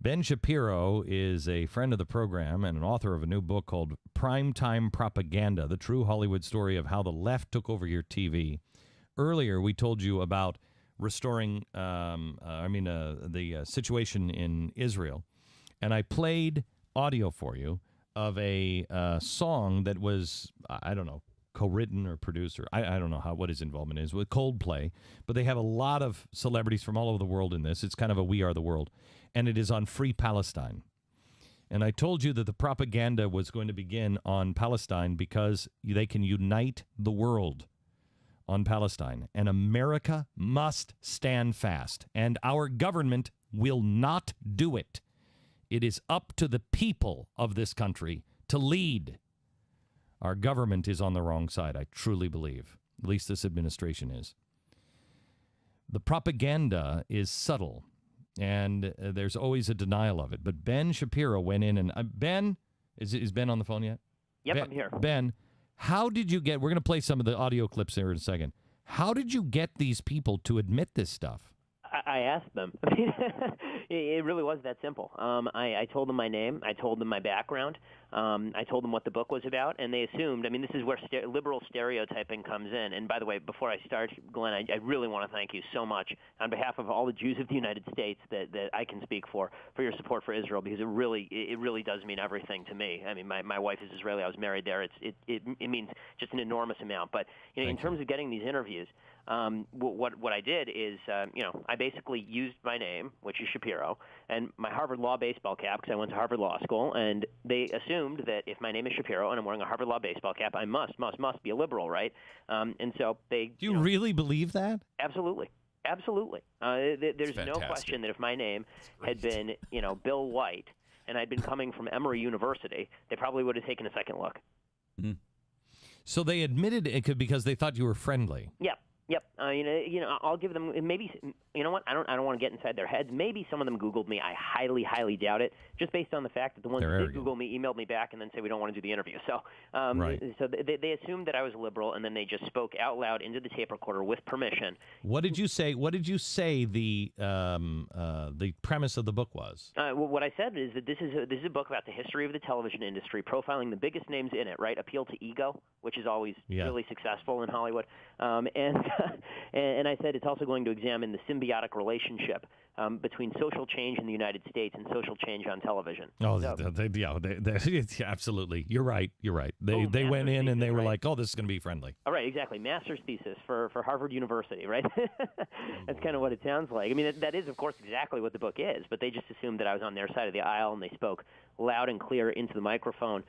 Ben Shapiro is a friend of the program and an author of a new book called Primetime Propaganda, the true Hollywood story of how the left took over your TV. Earlier, we told you about restoring, the situation in Israel. And I played audio for you of a song that was, I don't know, co-written or produced, or I don't know what his involvement is with Coldplay, but they have a lot of celebrities from all over the world in this. It's kind of a We Are the World, and it is on Free Palestine. And I told you that the propaganda was going to begin on Palestine because they can unite the world on Palestine, and America must stand fast, and our government will not do it. It is up to the people of this country to lead. Our government is on the wrong side, I truly believe. At least this administration is. The propaganda is subtle, and there's always a denial of it. But Ben Shapiro went in and... Ben? Is Ben on the phone yet? Yep, Ben, I'm here. Ben, how did you get... We're going to play some of the audio clips here in a second. How did you get these people to admit this stuff? I asked them. It really was that simple. I told them my name. I told them my background. I told them what the book was about, and they assumed. I mean, this is where liberal stereotyping comes in. And by the way, before I start, Glenn, I really want to thank you so much on behalf of all the Jews of the United States that I can speak for your support for Israel, because it really does mean everything to me. I mean, my wife is Israeli. I was married there. It means just an enormous amount. But in terms of getting these interviews, what I did is, I basically used my name, which is Shapiro, and my Harvard Law baseball cap, because I went to Harvard Law School, and they assumed that if my name is Shapiro and I'm wearing a Harvard Law baseball cap, I must be a liberal, right? And so they... Do you really believe that? Absolutely. Absolutely. There's no question that if my name had been, Bill White, and I'd been coming from Emory University, they probably would have taken a second look. Mm. So they admitted it because they thought you were friendly. Yep. I'll give them maybe. You know what? I don't want to get inside their heads. Maybe some of them Googled me. I highly doubt it, just based on the fact that the ones that did Google me emailed me back and then say we don't want to do the interview. So, so they assumed that I was a liberal, and then they just spoke out loud into the tape recorder with permission. What did you say? What did you say the premise of the book was? What I said is that this is a book about the history of the television industry, profiling the biggest names in it. Right, appeal to ego, which is always really successful in Hollywood, and I said it's also going to examine the symbiotic relationship between social change in the United States and social change on television. Oh, absolutely. You're right. They went in and they were like, oh, this is going to be friendly. All right, exactly. Master's thesis for Harvard University, right? That's kind of what it sounds like. I mean, that is, of course, exactly what the book is, but they just assumed that I was on their side of the aisle, and they spoke loud and clear into the microphone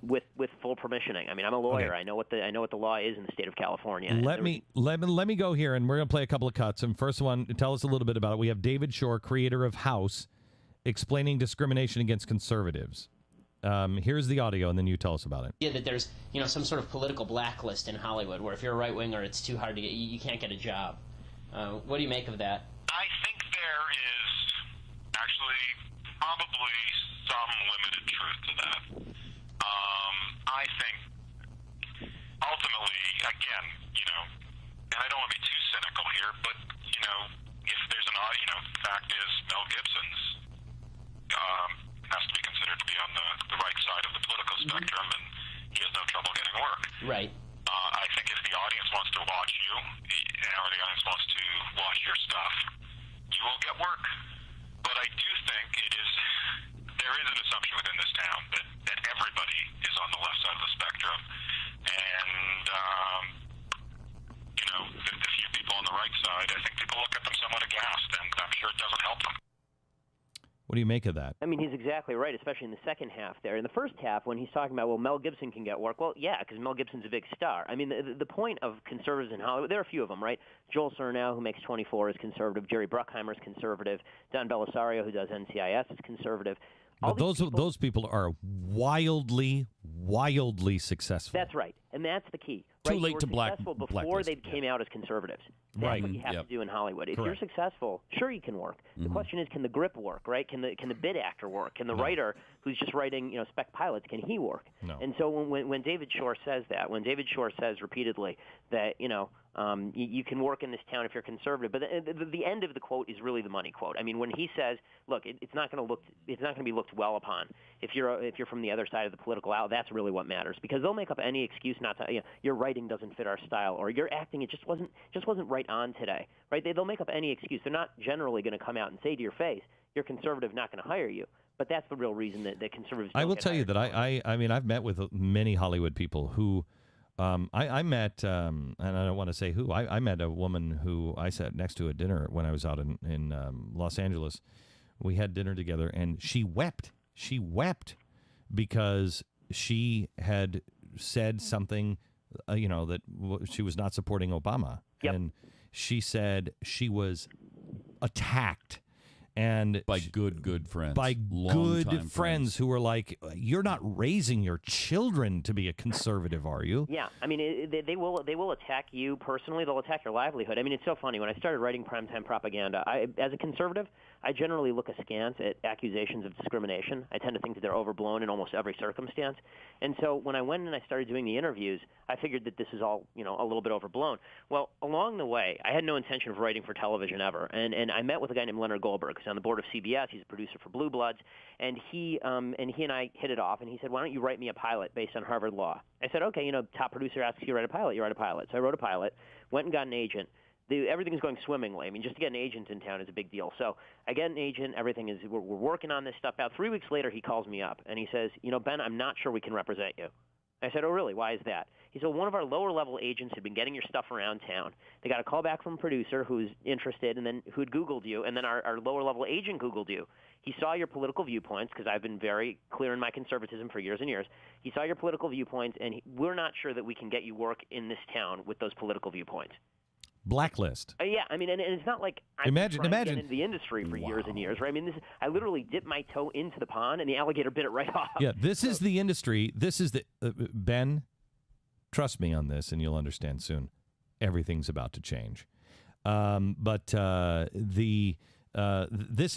with full permissioning. I mean, I'm a lawyer. Okay. I know what the law is in the state of California. Let me go here, and we're going to play a couple of cuts. And first one, tell us a little bit about it. We have David Shore, creator of House, explaining discrimination against conservatives. Here's the audio, and then you tell us about it. Yeah, that there's some sort of political blacklist in Hollywood, where if you're a right winger, it's too hard to get. You can't get a job. What do you make of that? I think there is actually probably some limited truth to that. I think ultimately, again, and I don't want to be too cynical here, but if there's the fact is Mel Gibson's has to be considered to be on the right side of the political spectrum, and he has no trouble getting work. Right. I think if the audience wants to watch you, or the audience wants to watch your stuff, you will get work. But I do think there is an assumption within this town that everybody is on the left side of the spectrum, and the few people on the right side, I think people look at them somewhat aghast, and I'm sure it doesn't help them. What do you make of that? I mean, he's exactly right, especially in the second half there. In the first half, when he's talking about, well, Mel Gibson can get work, well, yeah, because Mel Gibson's a big star. I mean, the point of conservatives in Hollywood, there are a few of them, right? Joel Surnow, who makes 24, is conservative. Jerry Bruckheimer is conservative. Don Belisario, who does NCIS, is conservative. But those people are wildly successful. That's right, and that's the key. Too right? late to successful before they came out as conservatives. That's what you have to do in Hollywood. If you're successful, sure you can work. The question is, can the grip work? Right? Can the bid actor work? Can the writer who's just writing spec pilots, can he work? No. And so when David Shore says that, when David Shore says repeatedly that You can work in this town if you're conservative. But the end of the quote is really the money quote. I mean, when he says, "Look, it's not going to be looked well upon if you're from the other side of the political aisle." That's really what matters, because they'll make up any excuse not to. Your writing doesn't fit our style, or your acting, it just wasn't right on today, right? They'll make up any excuse. They're not generally going to come out and say to your face, "You're conservative, not going to hire you." But that's the real reason that conservatives. I will tell you that I mean, I've met with many Hollywood people who. I met, and I don't want to say who, I met a woman who I sat next to at dinner when I was out in Los Angeles. We had dinner together, and she wept. She wept because she had said something, that she was not supporting Obama. Yep. And she said she was attacked. And by good friends. By good friends who were like, "You're not raising your children to be a conservative, are you?" Yeah, I mean, they will attack you personally. They'll attack your livelihood. I mean, it's so funny. When I started writing Primetime Propaganda, as a conservative, I generally look askance at accusations of discrimination. I tend to think that they're overblown in almost every circumstance. And so when I went and I started doing the interviews, I figured that this is all, a little bit overblown. Well, along the way, I had no intention of writing for television ever. And I met with a guy named Leonard Goldberg, who's on the board of CBS. He's a producer for Blue Bloods. And he and I hit it off. And he said, "Why don't you write me a pilot based on Harvard law?" I said, "Okay, top producer asks you to write a pilot, you write a pilot." So I wrote a pilot, went and got an agent. Everything's going swimmingly. I mean, just to get an agent in town is a big deal. So I get an agent. Everything is we're working on this stuff out. 3 weeks later, he calls me up, and he says, "Ben, I'm not sure we can represent you." I said, "Oh, really? Why is that?" He said, "One of our lower-level agents had been getting your stuff around town. They got a call back from a producer who's interested, and then who'd Googled you, and then our lower-level agent Googled you. He saw your political viewpoints, because I've been very clear in my conservatism for years and years. He saw your political viewpoints, and we're not sure that we can get you work in this town with those political viewpoints." Blacklist. Yeah, I mean, and it's not like I'm imagine to get into the industry for years and years, right? I mean, I literally dipped my toe into the pond, and the alligator bit it right off. Yeah, this is the industry. This is the Ben. Trust me on this, and you'll understand soon. Everything's about to change. This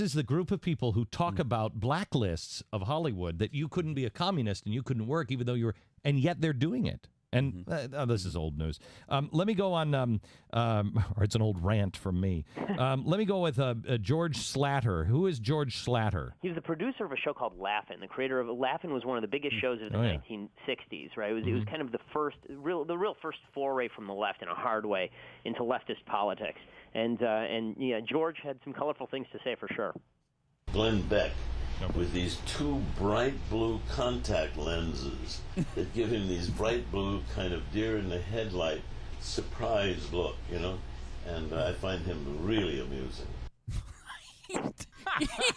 is the group of people who talk about blacklists of Hollywood, that you couldn't be a communist and you couldn't work even though you were, and yet they're doing it. And this is old news. Let me go on, or it's an old rant from me. Let me go with George Slatter. Who is George Slatter? He was the producer of a show called Laugh-In. The creator of Laugh-In was one of the biggest shows of the 1960s, right? It was kind of the real first foray from the left in a hard way into leftist politics. And George had some colorful things to say for sure. Glenn Beck, with these two bright blue contact lenses that give him these bright blue kind of deer in the headlight surprised look, and I find him really amusing.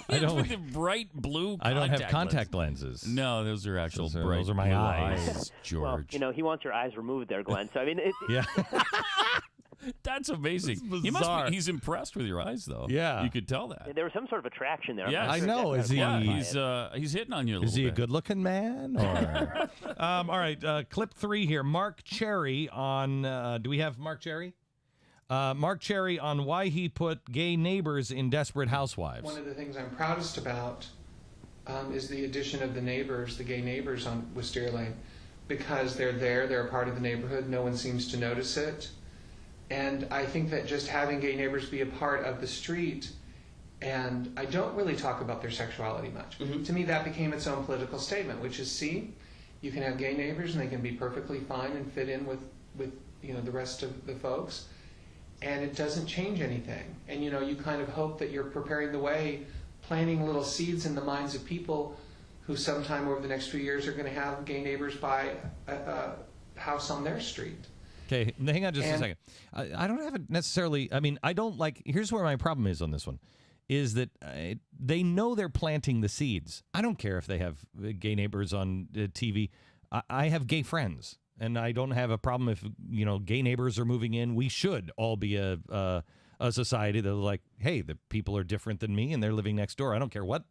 I don't with the bright blue. I don't have contact lenses. No, those are actual bright. Those are my eyes, George. Well, he wants your eyes removed there, Glenn. So I mean, yeah. That's amazing. He's impressed with your eyes, though. Yeah, you could tell that. There was some sort of attraction there. Yeah, I know. Is he? He's hitting on you a little bit. Is he a good-looking man? Or? All right, clip 3 here. Mark Cherry on. Do we have Mark Cherry? Mark Cherry on why he put gay neighbors in Desperate Housewives. One of the things I'm proudest about is the addition of the gay neighbors on Wisteria Lane, because they're there, they're a part of the neighborhood, no one seems to notice it. And I think that just having gay neighbors be a part of the street, and I don't really talk about their sexuality much. To me, that became its own political statement, which is, see, you can have gay neighbors and they can be perfectly fine and fit in with the rest of the folks, and it doesn't change anything. And you kind of hope that you're preparing the way, planting little seeds in the minds of people who sometime over the next few years are going to have gay neighbors buy a house on their street. Okay, hang on just a second. I don't have it necessarily. I mean, I don't like. Here's where my problem is on this one, is that they know they're planting the seeds. I don't care if they have gay neighbors on TV. I have gay friends, and I don't have a problem if gay neighbors are moving in. We should all be a society that's like, hey, the people are different than me, and they're living next door. I don't care what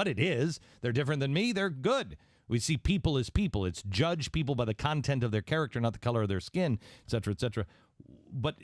it is. They're different than me. They're good. We see people as people. It's judge people by the content of their character, not the color of their skin, et cetera, et cetera. But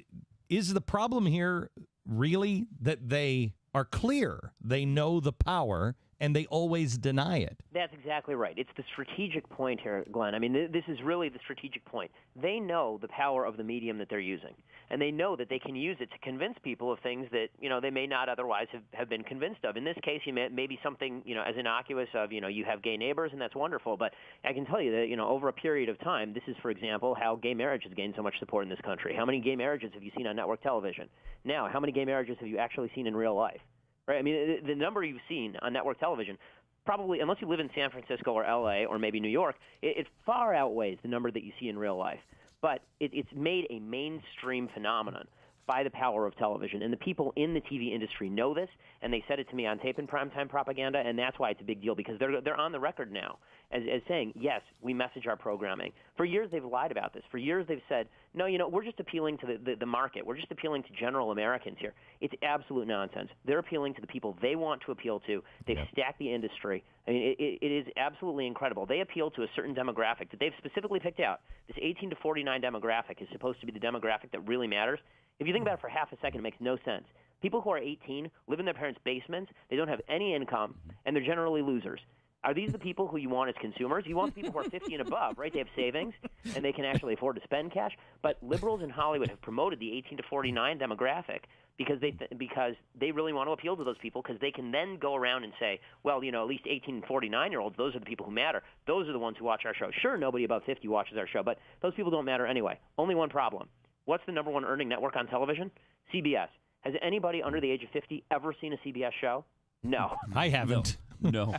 is the problem here really that they are clear? They know the power and they always deny it. That's exactly right. It's the strategic point here, Glenn. I mean, this is really the strategic point. They know the power of the medium that they're using, and they know that they can use it to convince people of things that, they may not otherwise have been convinced of. In this case, maybe something, as innocuous of, you have gay neighbors, and that's wonderful. But I can tell you that, over a period of time, this is, for example, how gay marriage has gained so much support in this country. How many gay marriages have you seen on network television? Now, how many gay marriages have you actually seen in real life? Right? I mean, the number you've seen on network television, probably, unless you live in San Francisco or L.A. or maybe New York, it far outweighs the number that you see in real life. But it's made a mainstream phenomenon by the power of television. And the people in the TV industry know this, and they said it to me on tape in Primetime Propaganda, and that's why it's a big deal, because they're on the record now as saying, yes, we message our programming. For years they've lied about this. For years they've said, no, we're just appealing to the market. We're just appealing to general Americans here. It's absolute nonsense. They're appealing to the people they want to appeal to. They've stacked the industry. I mean, it is absolutely incredible. They appeal to a certain demographic that they've specifically picked out. This 18 to 49 demographic is supposed to be the demographic that really matters. If you think about it for half a second, it makes no sense. People who are 18 live in their parents' basements, they don't have any income, and they're generally losers. Are these the people who you want as consumers? You want people who are 50 and above, right? They have savings, and they can actually afford to spend cash. But liberals in Hollywood have promoted the 18 to 49 demographic because they really want to appeal to those people, because they can then go around and say, well, at least 18 and 49-year-olds, those are the people who matter. Those are the ones who watch our show. Sure, nobody above 50 watches our show, but those people don't matter anyway. Only one problem. What's the number one earning network on television? CBS. Has anybody under the age of 50 ever seen a CBS show? No. I haven't. No.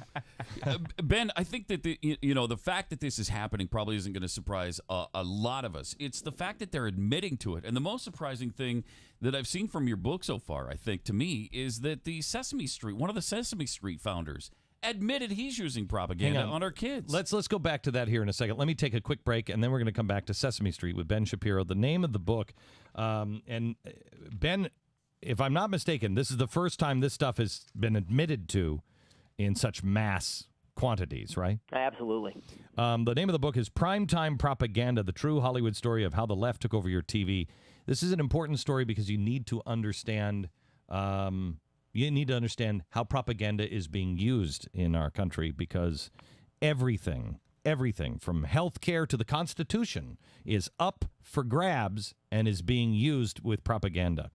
Ben, I think that the fact that this is happening probably isn't going to surprise a lot of us. It's the fact that they're admitting to it. And the most surprising thing that I've seen from your book so far, I think, to me, is that one of the Sesame Street founders, admitted he's using propaganda on our kids. Let's go back to that here in a second. Let me take a quick break, and then we're going to come back to Sesame Street with Ben Shapiro. The name of the book, and Ben, if I'm not mistaken, this is the first time this stuff has been admitted to in such mass quantities, right? Absolutely. The name of the book is Primetime Propaganda, the true Hollywood story of how the left took over your TV. This is an important story because you need to understand how propaganda is being used in our country, because everything from health care to the Constitution is up for grabs and is being used with propaganda.